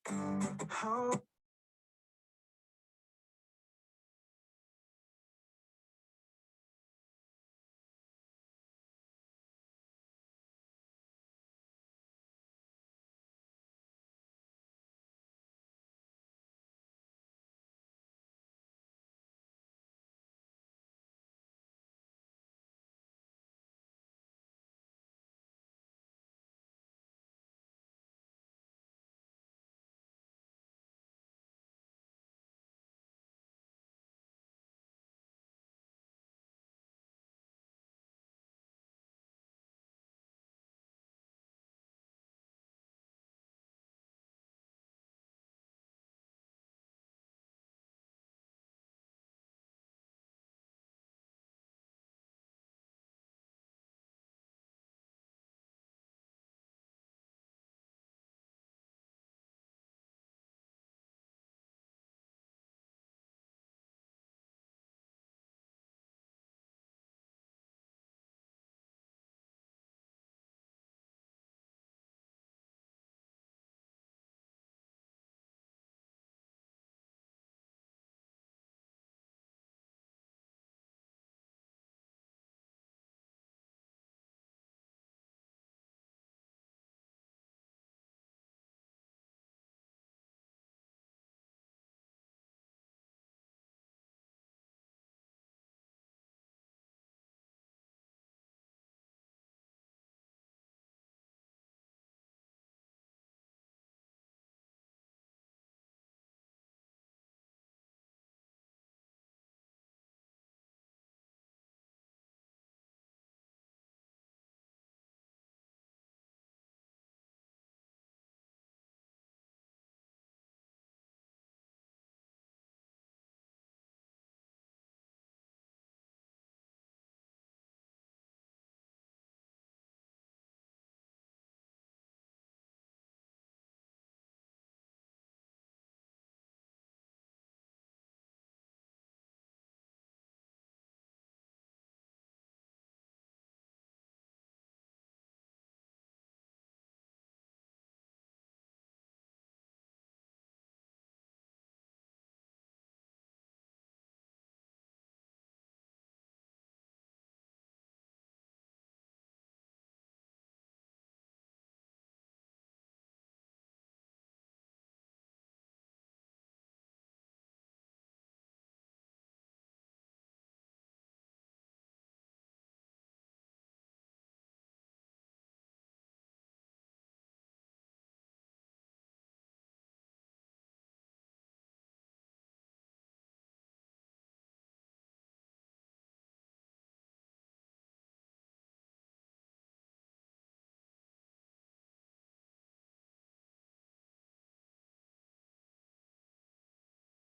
How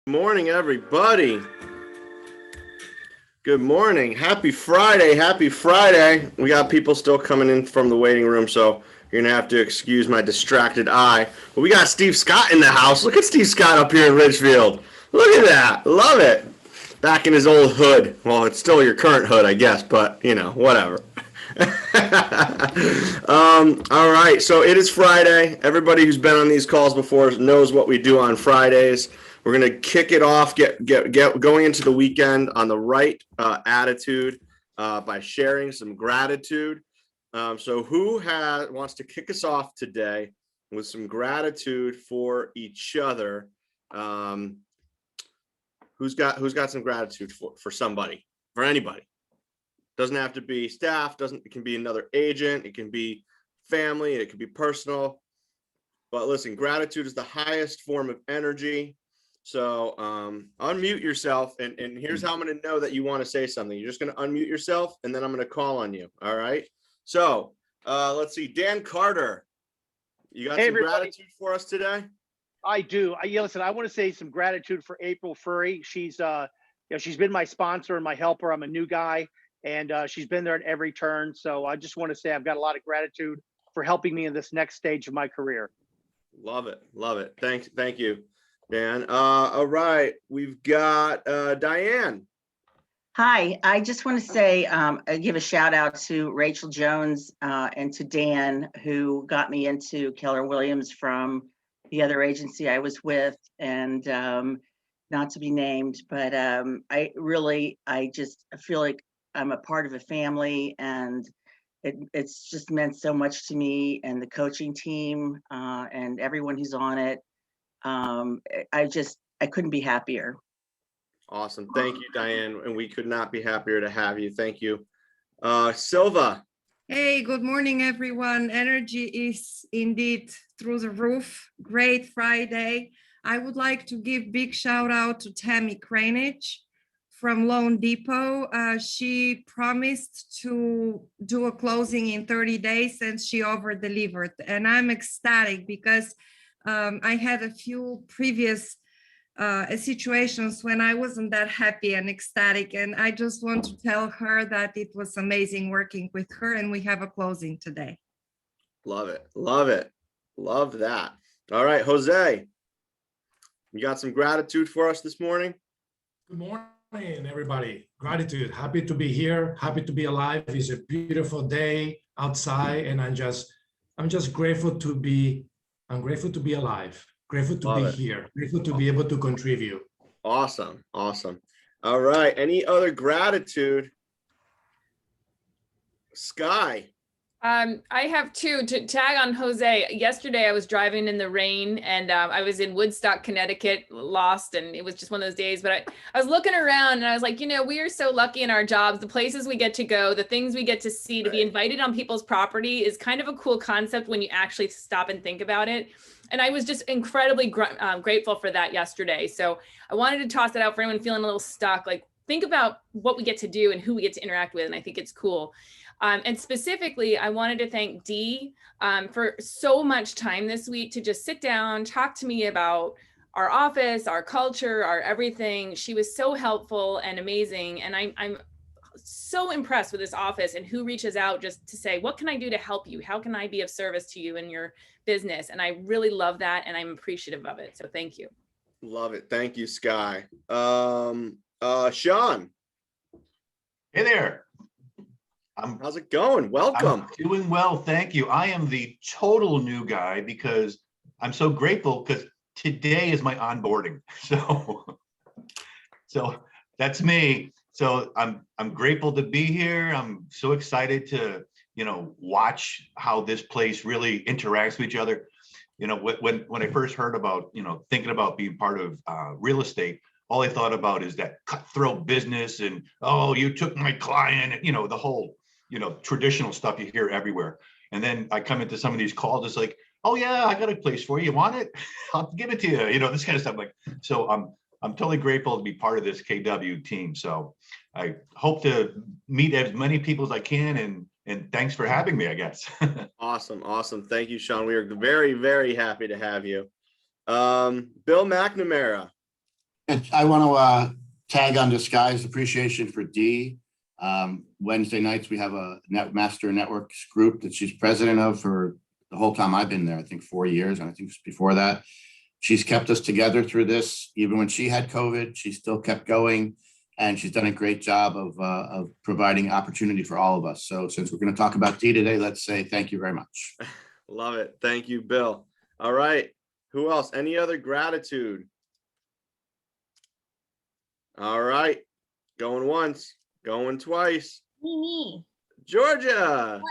Morning, everybody. Good morning. Happy Friday. Happy Friday. We got people still coming in from the waiting room, so you're going to have to excuse my distracted eye. But we got Steve Scott in the house. Look at Steve Scott up here in Ridgefield. Look at that. Love it. Back in his old hood. Well, it's still your current hood, I guess, but, whatever. All right, so it is Friday. Everybody who's been on these calls before knows what we do on Fridays. We're gonna kick it off, get going into the weekend on the right attitude by sharing some gratitude. So, who wants to kick us off today with some gratitude for each other? Who's got some gratitude for somebody, for anybody? Doesn't have to be staff, it can be another agent, it can be family, it can be personal. But listen, gratitude is the highest form of energy. So unmute yourself, and here's how I'm going to know that you want to say something. You're just going to unmute yourself, and then I'm going to call on you. All right. So let's see. Dan Carter, you got some gratitude for us today? I do. Listen, I want to say some gratitude for April Furry. She's she's been my sponsor and my helper. I'm a new guy, and she's been there at every turn. So I just want to say I've got a lot of gratitude for helping me in this next stage of my career. Love it. Love it. Thank you, Dan. All right. We've got Diane. Hi, I just want to say, give a shout out to Rachel Jones and to Dan, who got me into Keller Williams from the other agency I was with, and not to be named, but I feel like I'm a part of a family, and it's just meant so much to me and the coaching team and everyone who's on it. I couldn't be happier. Awesome. Thank you, Diane. And we could not be happier to have you. Thank you. Silva. Hey, good morning, everyone. Energy is indeed through the roof. Great Friday. I would like to give big shout out to Tammy Kranich from Loan Depot. She promised to do a closing in 30 days and she over delivered. And I'm ecstatic because I had a few previous situations when I wasn't that happy and ecstatic. And I just want to tell her that it was amazing working with her, and we have a closing today. Love it. Love it. Love that. All right, Jose, you got some gratitude for us this morning? Good morning, everybody. Gratitude. Happy to be here. Happy to be alive. It's a beautiful day outside, and I'm just grateful to be. I'm grateful to be alive. Grateful to be here. Grateful to be able to contribute. Awesome. Awesome. All right. Any other gratitude? Sky. I have two to tag on Jose. Yesterday I was driving in the rain and I was in Woodstock, Connecticut, lost, and it was just one of those days. But I was looking around and I was like, we are so lucky in our jobs, the places we get to go, the things we get to see, to be invited on people's property is kind of a cool concept when you actually stop and think about it. And I was just incredibly grateful for that yesterday. So I wanted to toss it out for anyone feeling a little stuck. Like, think about what we get to do and who we get to interact with. And I think it's cool. And specifically, I wanted to thank Dee for so much time this week to just sit down, talk to me about our office, our culture, our everything. She was so helpful and amazing. And I'm so impressed with this office and who reaches out just to say, what can I do to help you? How can I be of service to you in your business? And I really love that. And I'm appreciative of it. So thank you. Love it. Thank you, Sky. Sean. Hey there. How's it going? Welcome. I'm doing well, thank you. I am the total new guy because I'm so grateful because today is my onboarding. So that's me. So I'm grateful to be here. I'm so excited to, watch how this place really interacts with each other. When I first heard about, thinking about being part of real estate, all I thought about is that cutthroat business and, oh, you took my client, the whole, traditional stuff you hear everywhere. And then I come into some of these calls, it's like, oh yeah, I got a place for you. You want it? I'll give it to you. This kind of stuff. So I'm totally grateful to be part of this KW team. So I hope to meet as many people as I can, and thanks for having me, I guess. Awesome. Awesome. Thank you, Sean. We are very, very happy to have you. Bill McNamara. I want to tag on to Sky's appreciation for Dee. Wednesday nights, we have a Master Networks group that she's president of for the whole time I've been there, I think 4 years. And I think before that, she's kept us together through this. Even when she had COVID, she still kept going. And she's done a great job of providing opportunity for all of us. So since we're going to talk about Dee today, let's say thank you very much. Love it. Thank you, Bill. All right. Who else? Any other gratitude? All right. Going once, going twice. Me. Georgia.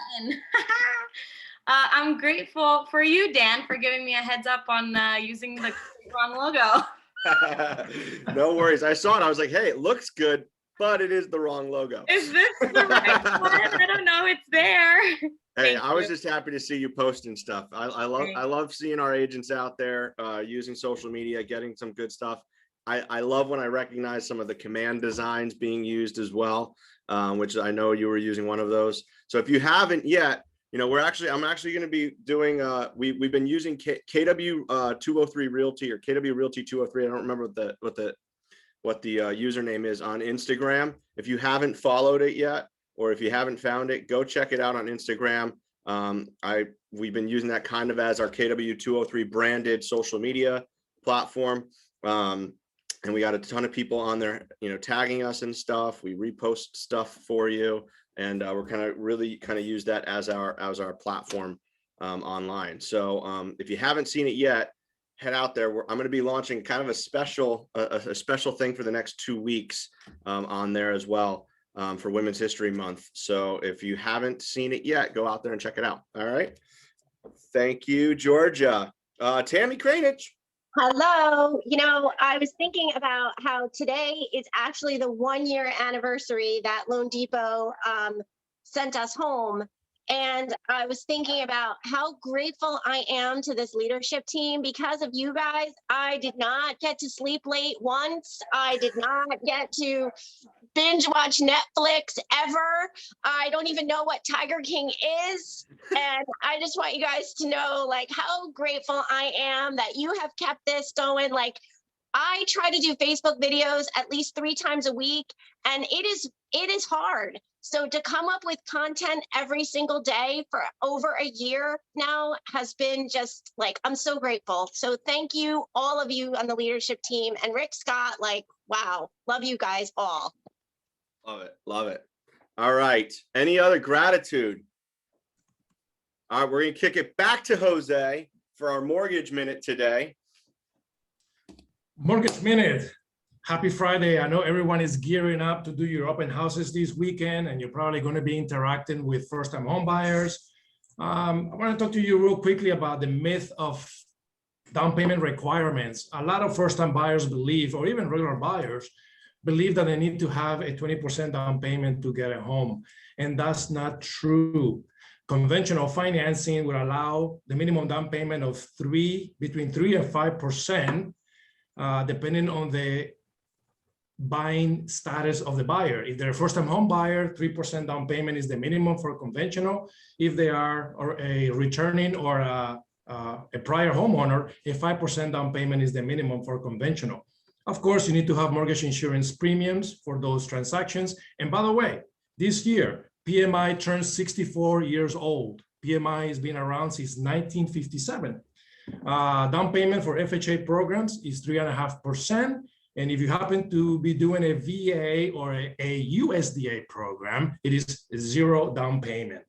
I'm grateful for you, Dan, for giving me a heads up on using the wrong logo. No worries. I saw it. I was like, hey, it looks good, but it is the wrong logo. Is this the right one? I don't know. It's there. Hey, I was just happy to see you posting stuff. I love seeing our agents out there using social media, getting some good stuff. I love when I recognize some of the command designs being used as well, which I know you were using one of those. So if you haven't yet, I'm actually going to be doing, we've been using KW 203 Realty or KW Realty 203. I don't remember what the username is on Instagram. If you haven't followed it yet, or if you haven't found it, go check it out on Instagram. We've been using that kind of as our KW 203 branded social media platform. And we got a ton of people on there, tagging us and stuff. We repost stuff for you. And we're really use that as our platform online. So if you haven't seen it yet, head out there. I'm going to be launching kind of a special thing for the next 2 weeks on there as well for Women's History Month. So if you haven't seen it yet, go out there and check it out. All right. Thank you, Georgia. Tammy Kranich. Hello. You know, I was thinking about how today is actually the 1-year anniversary that Loan Depot sent us home. And I was thinking about how grateful I am to this leadership team. Because of you guys, I did not get to sleep late once. I did not get to binge watch Netflix ever. I don't even know what Tiger King is. And I just want you guys to know, like, how grateful I am that you have kept this going. Like, I try to do Facebook videos at least 3 times a week, and it is hard. So to come up with content every single day for over a year now has been just like, I'm so grateful. So thank you, all of you on the leadership team, and Rick Scott, like, wow, love you guys all. Love it. Love it. All right. Any other gratitude? All right. We're going to kick it back to Jose for our mortgage minute today. Mortgage Minute. Happy Friday. I know everyone is gearing up to do your open houses this weekend, and you're probably going to be interacting with first-time home buyers. I want to talk to you real quickly about the myth of down payment requirements. A lot of first-time buyers believe, or even regular buyers, believe that they need to have a 20% down payment to get a home. And that's not true. Conventional financing will allow the minimum down payment of between 3 and 5%, depending on the buying status of the buyer. If they're a first-time home buyer, 3% down payment is the minimum for conventional. If they are a returning or a prior homeowner, a 5% down payment is the minimum for conventional. Of course, you need to have mortgage insurance premiums for those transactions. And by the way, this year, PMI turns 64 years old. PMI has been around since 1957. Down payment for FHA programs is 3.5%. And if you happen to be doing a VA or a USDA program, it is 0 down payment.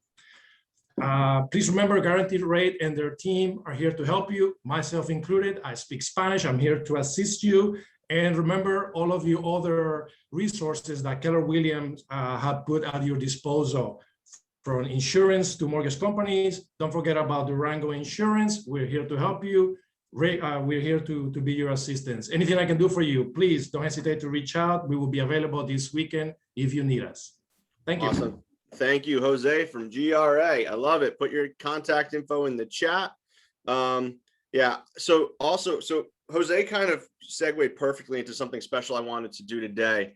Please remember, Guaranteed Rate and their team are here to help you, myself included. I speak Spanish. I'm here to assist you. And remember all of you other resources that Keller Williams have put at your disposal, from insurance to mortgage companies. Don't forget about Durango Insurance. We're here to help you. We're here to be your assistants. Anything I can do for you, please don't hesitate to reach out. We will be available this weekend if you need us. Thank you. Awesome. Thank you, Jose from GRA. I love it. Put your contact info in the chat. Yeah. So Jose kind of segued perfectly into something special I wanted to do today.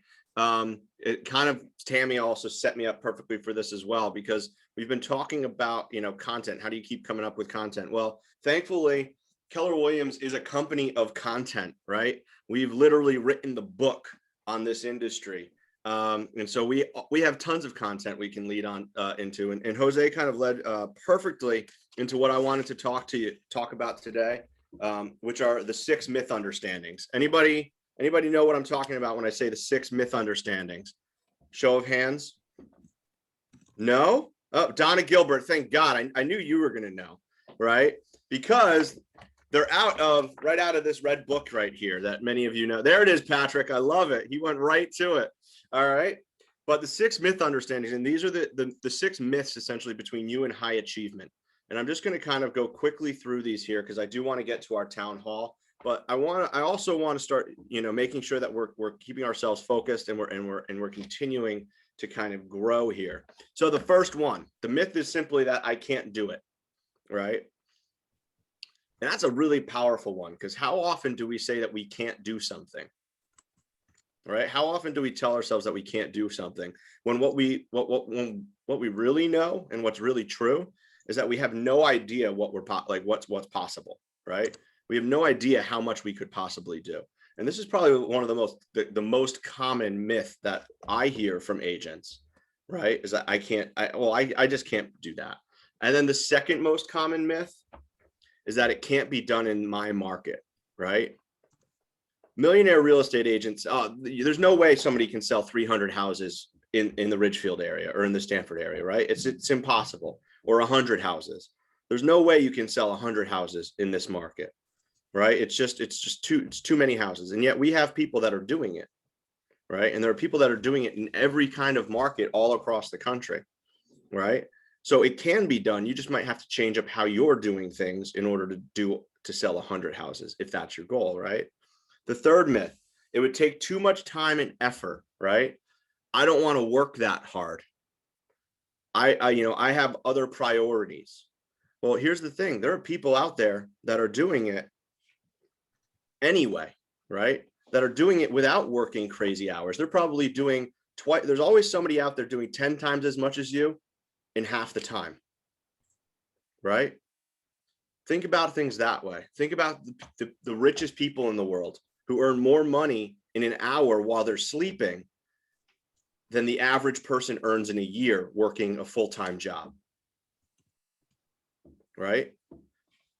Tammy also set me up perfectly for this as well, because we've been talking about, content. How do you keep coming up with content? Well, thankfully, Keller Williams is a company of content, right? We've literally written the book on this industry. And so we have tons of content we can lead on into. And Jose kind of led perfectly into what I wanted to talk about today, which are the 6 myth understandings. Anybody know what I'm talking about when I say the 6 myth understandings? Show of hands. No? Oh, Donna Gilbert, thank God. I knew you were going to know, right? Because they're right out of this red book right here that many of you know. There it is, Patrick. I love it. He went right to it. All right. But the 6 myth understandings, and these are the 6 myths essentially between you and high achievement. And I'm just going to kind of go quickly through these here because I do want to get to our town hall. But I also want to start, making sure that we're keeping ourselves focused and we're continuing to kind of grow here. So the first one, the myth is simply that I can't do it, right? And that's a really powerful one, because how often do we say that we can't do something, right? How often do we tell ourselves that we can't do something when what we really know and what's really true is that we have no idea what's possible, right? We have no idea how much we could possibly do. And this is probably one of the most common myth that I hear from agents, right? Is that I just can't do that. And then the second most common myth is that it can't be done in my market, right? Millionaire real estate agents, there's no way somebody can sell 300 houses in the Ridgefield area or in the Stanford area, right? It's impossible. Or 100 houses. There's no way you can sell 100 houses in this market. right? It's too many houses. And yet we have people that are doing it, right? And there are people that are doing it in every kind of market all across the country, right? So it can be done. You just might have to change up how you're doing things in order to sell 100 houses, if that's your goal, right? The third myth, it would take too much time and effort, right? I don't want to work that hard. I have other priorities. Well, here's the thing. There are people out there that are doing it anyway, right? That are doing it without working crazy hours. They're probably doing twice. There's always somebody out there doing 10 times as much as you in half the time, right? Think about things that way. Think about the richest people in the world who earn more money in an hour while they're sleeping than the average person earns in a year working a full-time job, right?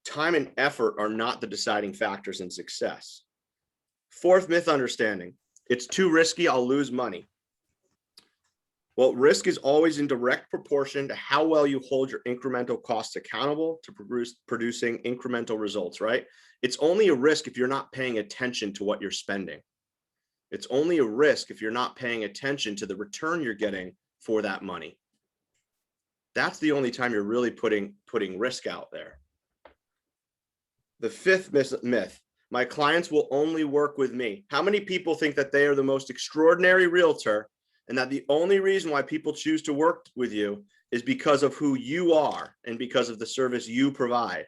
Time and effort are not the deciding factors in success. Fourth myth understanding, it's too risky, I'll lose money. Well, risk is always in direct proportion to how well you hold your incremental costs accountable to producing incremental results, right? It's only a risk if you're not paying attention to what you're spending. It's only a risk if you're not paying attention to the return you're getting for that money. That's the only time you're really putting risk out there. The fifth myth, my clients will only work with me. How many people think that they are the most extraordinary realtor and that the only reason why people choose to work with you is because of who you are and because of the service you provide?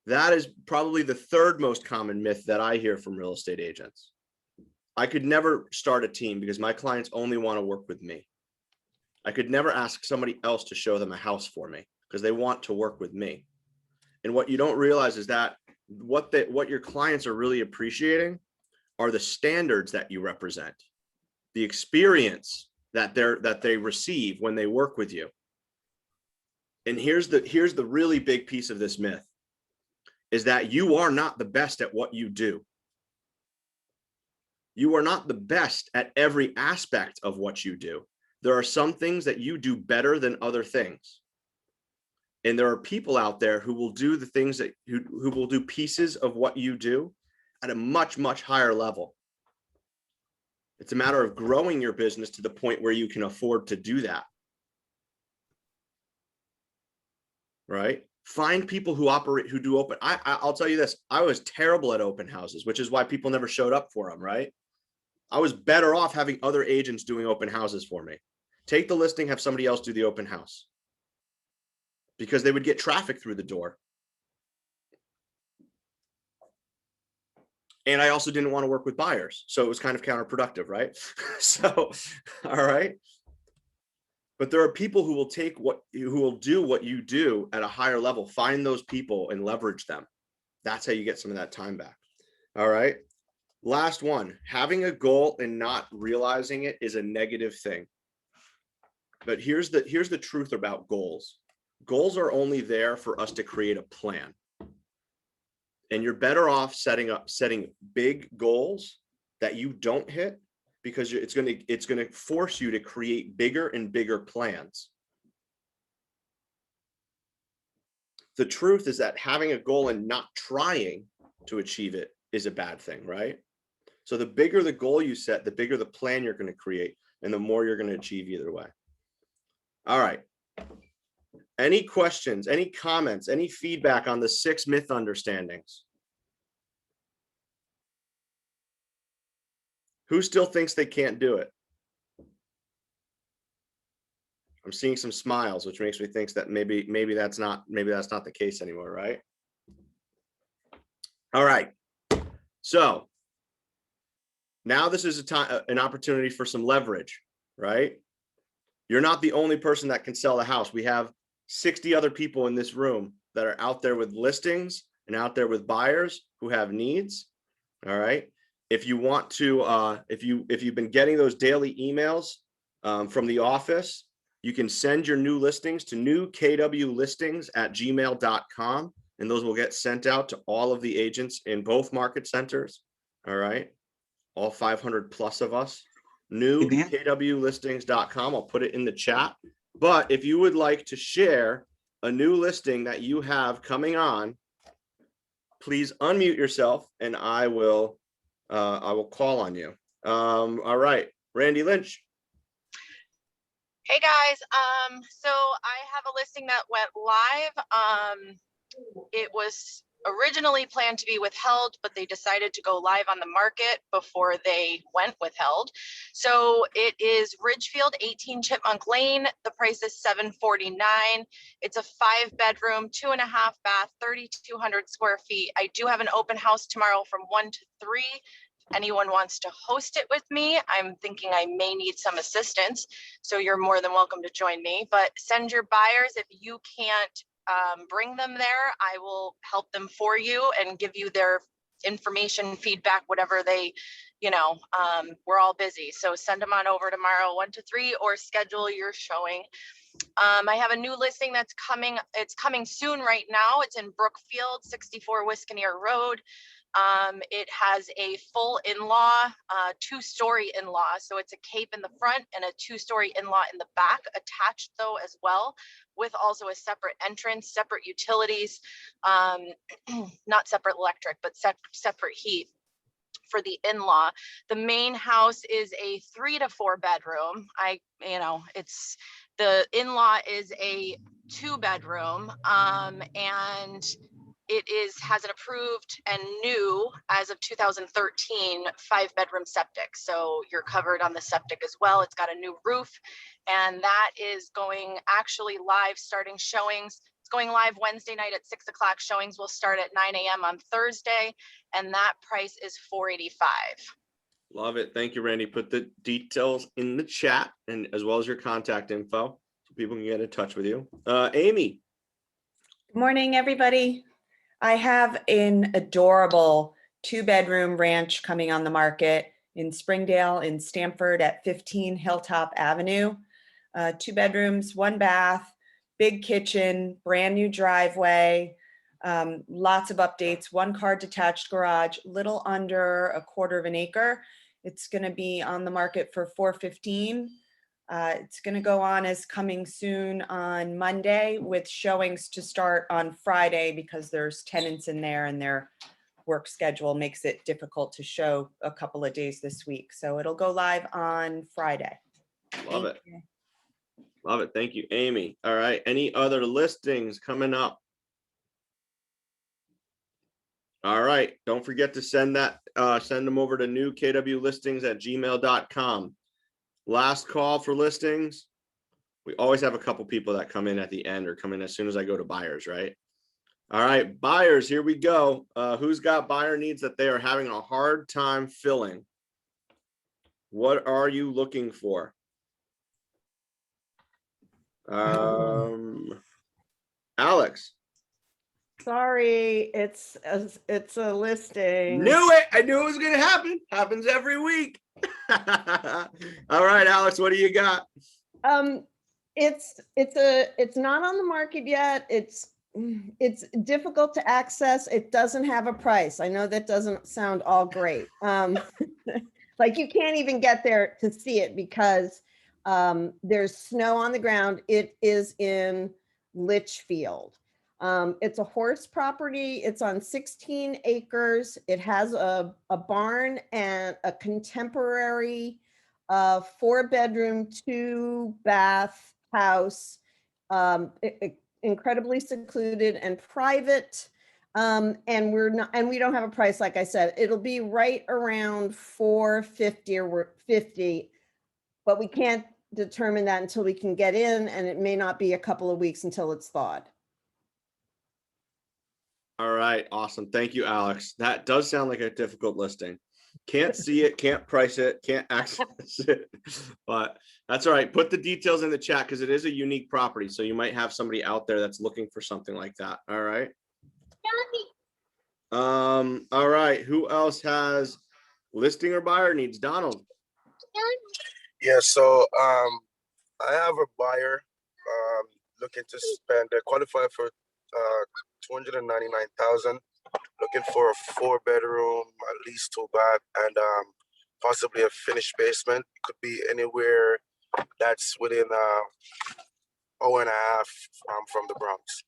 That is probably the third most common myth that I hear from real estate agents. I could never start a team because my clients only want to work with me. I could never ask somebody else to show them a house for me because they want to work with me. And what you don't realize is that what your clients are really appreciating are the standards that you represent, the experience that they receive when they work with you. And here's the really big piece of this myth, is that you are not the best at what you do. You are not the best at every aspect of what you do. There are some things that you do better than other things. And there are people out there who will do the things that who will do pieces of what you do at a much, much higher level. It's a matter of growing your business to the point where you can afford to do that. Right? Find people who do open. I'll tell you this, I was terrible at open houses, which is why people never showed up for them, right? I was better off having other agents doing open houses for me. Take the listing, have somebody else do the open house, because they would get traffic through the door. And I also didn't want to work with buyers. So it was kind of counterproductive, right? So, all right. But there are people who will do what you do at a higher level. Find those people and leverage them. That's how you get some of that time back. All right. Last one, having a goal and not realizing it is a negative thing. But here's the truth about goals. Goals are only there for us to create a plan. And you're better off setting big goals that you don't hit, because it's going to force you to create bigger and bigger plans. The truth is that having a goal and not trying to achieve it is a bad thing, right? So the bigger the goal you set, the bigger the plan you're going to create, and the more you're going to achieve either way. All right. Any questions, any comments, any feedback on the 6 myth understandings? Who still thinks they can't do it? I'm seeing some smiles, which makes me think that maybe that's not the case anymore, right? All right. So now this is an opportunity for some leverage, right? You're not the only person that can sell a house. We have 60 other people in this room that are out there with listings and out there with buyers who have needs. All right. If you want to, if you've been getting those daily emails from the office, you can send your new listings to newkwlistings@gmail.com, and those will get sent out to all of the agents in both market centers. All right. All 500 plus of us. Newkwlistings.com. I'll put it in the chat. But if you would like to share a new listing that you have coming on, please unmute yourself and I will call on you. All right, Randy Lynch. Hey guys, so I have a listing that went live. It was originally planned to be withheld, but they decided to go live on the market before they went withheld. So it is Ridgefield, 18 Chipmunk Lane. The price is $749. It's a 5-bedroom, 2.5 bath, 3,200 square feet. I do have an open house tomorrow from 1 to 3. Anyone wants to host it with me, I'm thinking I may need some assistance. So you're more than welcome to join me, but send your buyers. If you can't bring them there, I will help them for you and give you their information, feedback, whatever they, we're all busy. So send them on over tomorrow, 1 to 3, or schedule your showing. I have a new listing that's coming. It's coming soon right now. It's in Brookfield, 64 Wisconsin Road. It has a full in-law, 2-story in-law. So it's a cape in the front and a 2-story in-law in the back, attached though as well, with also a separate entrance, separate utilities, not separate electric, but separate heat for the in-law. The main house is a 3 to 4 bedroom. The in-law is a 2-bedroom, and it has an approved and new, as of 2013, 5-bedroom septic. So you're covered on the septic as well. It's got a new roof, and that is going actually live, starting showings. It's going live Wednesday night at 6 o'clock. Showings will start at 9 a.m. on Thursday, and that price is $485. Love it. Thank you, Randy. Put the details in the chat, and as well as your contact info so people can get in touch with you. Amy. Good morning, everybody. I have an adorable 2-bedroom ranch coming on the market in Springdale in Stamford at 15 Hilltop Avenue. 2 bedrooms, 1 bath, big kitchen, brand new driveway, lots of updates, 1-car detached garage, little under 1/4 acre. It's going to be on the market for $415. It's going to go on as coming soon on Monday, with showings to start on Friday because there's tenants in there and their work schedule makes it difficult to show a couple of days this week. So it'll go live on Friday. Love it. Love it. Thank you, Amy. All right. Any other listings coming up? All right. Don't forget to send them over to newkwlistings@gmail.com. Last call for listings. We always have a couple people that come in at the end or come in as soon as I go to buyers, right? All right, buyers, here we go. Who's got buyer needs that they are having a hard time filling? What are you looking for? Alex. Sorry, it's a listing. Knew it. I knew it was going to happen. Happens every week. All right, Alex, what do you got? It's not on the market yet. It's difficult to access. It doesn't have a price. I know that doesn't sound all great. Like you can't even get there to see it because there's snow on the ground. It is in Litchfield. It's a horse property. It's on 16 acres. It has a barn and a contemporary 4-bedroom, 2-bath house, incredibly secluded and private. And we don't have a price. Like I said, it'll be right around $450 or $50, but we can't determine that until we can get in, and it may not be a couple of weeks until it's thawed. All right, awesome. Thank you, Alex. That does sound like a difficult listing. Can't see it, can't price it, can't access it, but that's all right. Put the details in the chat because it is a unique property. So you might have somebody out there that's looking for something like that. All right. All right. Who else has listing or buyer needs? Donald. Yeah, so I have a buyer looking to spend, qualify for $299,000, looking for a 4-bedroom, at least 2-bath, and possibly a finished basement. It could be anywhere that's within an hour and a half from the Bronx.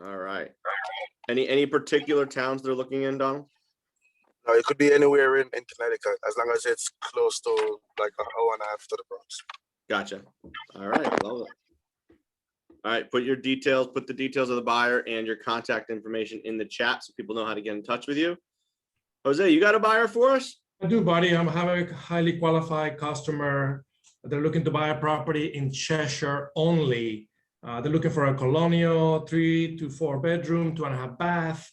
All right. Any particular towns they're looking in, Donald? No, it could be anywhere in Connecticut as long as it's close to like an hour and a half to the Bronx. Gotcha. All right, love it. All right, put the details of the buyer and your contact information in the chat so people know how to get in touch with you. Jose, you got a buyer for us? I do, buddy. I'm having a highly qualified customer. They're looking to buy a property in Cheshire only. They're looking for a colonial 3 to 4 bedroom, 2.5 bath.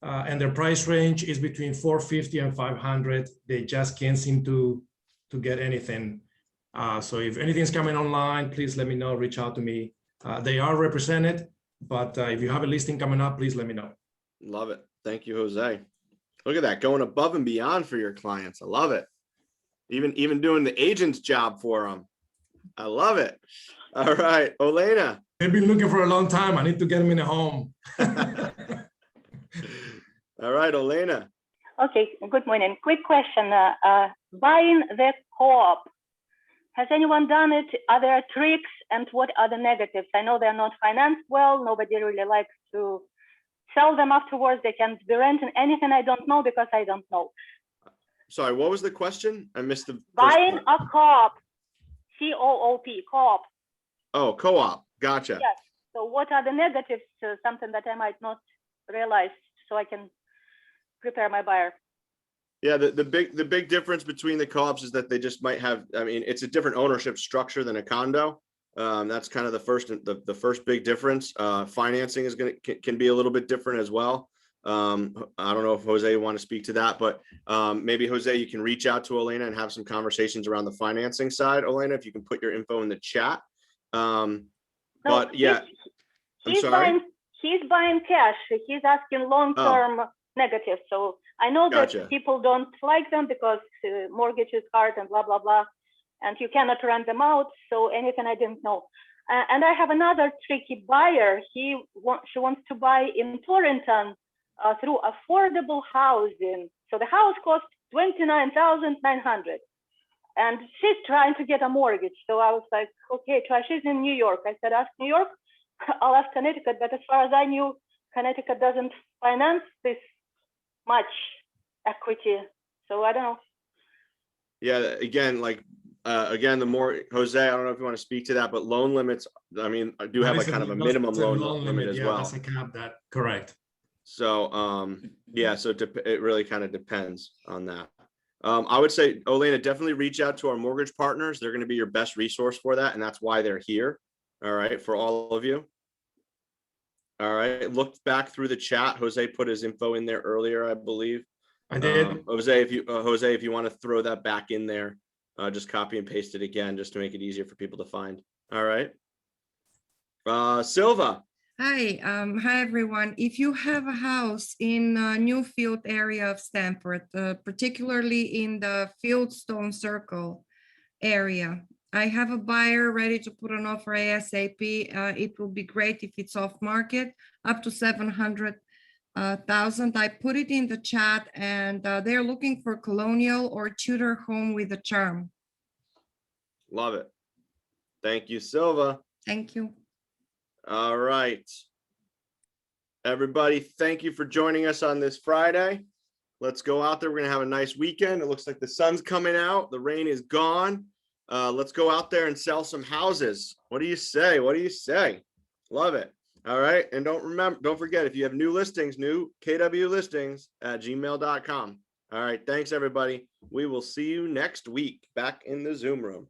And their price range is between 450 and 500. They just can't seem to get anything. So if anything's coming online, please let me know, reach out to me. They are represented, but if you have a listing coming up, please let me know. Love it. Thank you, Jose. Look at that, going above and beyond for your clients. I love it. Even doing the agent's job for them. I love it. All right, Olena. They've been looking for a long time. I need to get them in a home. All right, Olena. Okay, good morning. Quick question. Buying the co-op. Has anyone done it? Are there tricks and what are the negatives? I know they're not financed well. Nobody really likes to sell them afterwards. They can't be renting anything. I don't know because I don't know. Sorry, what was the question? I missed the first Buying part. a co-op, C-O-O-P, co-op. Oh, co-op. Gotcha. Yes. So what are the negatives? Something that I might not realize so I can prepare my buyer. Yeah, the big difference between the co-ops is that they just might have, I mean, it's a different ownership structure than a condo. That's kind of the first big difference. Financing is can be a little bit different as well. I don't know if Jose want to speak to that, but maybe Jose, you can reach out to Elena and have some conversations around the financing side. Elena, if you can put your info in the chat. But yeah, I'm sorry. He's buying cash. He's asking long-term negatives. So I know that Gotcha. people don't like them because mortgage is hard and blah, blah, blah. And you cannot rent them out. So anything I didn't know. And I have another tricky buyer. She wants to buy in Torrington through affordable housing. So the house costs $29,900. And she's trying to get a mortgage. So I was like, okay, try. She's in New York. I said, ask New York. I'll ask Connecticut. But as far as I knew, Connecticut doesn't finance this much equity. So I don't know. Yeah, again, the more, Jose, I don't know if you want to speak to that, but loan limits, I mean, I do have like kind of a minimum loan limit as well. That's a cap that, correct. So, yeah, so it really kind of depends on that. I would say, Olena, definitely reach out to our mortgage partners. They're going to be your best resource for that. And that's why they're here. All right. For all of you. All right. Look back through the chat. Jose put his info in there earlier, I believe. I did. Jose, if you want to throw that back in there, just copy and paste it again, just to make it easier for people to find. All right. Silva. Hi, hi everyone. If you have a house in Newfield area of Stamford, particularly in the Fieldstone Circle area, I have a buyer ready to put an offer ASAP. It will be great if it's off market, up to 700,000. I put it in the chat, and they're looking for colonial or Tudor home with a charm. Love it. Thank you, Silva. Thank you. All right. Everybody, thank you for joining us on this Friday. Let's go out there. We're going to have a nice weekend. It looks like the sun's coming out. The rain is gone. Let's go out there and sell some houses. What do you say? What do you say? Love it. All right. And don't forget, if you have new listings, new KW listings at gmail.com. All right. Thanks, everybody. We will see you next week back in the Zoom room.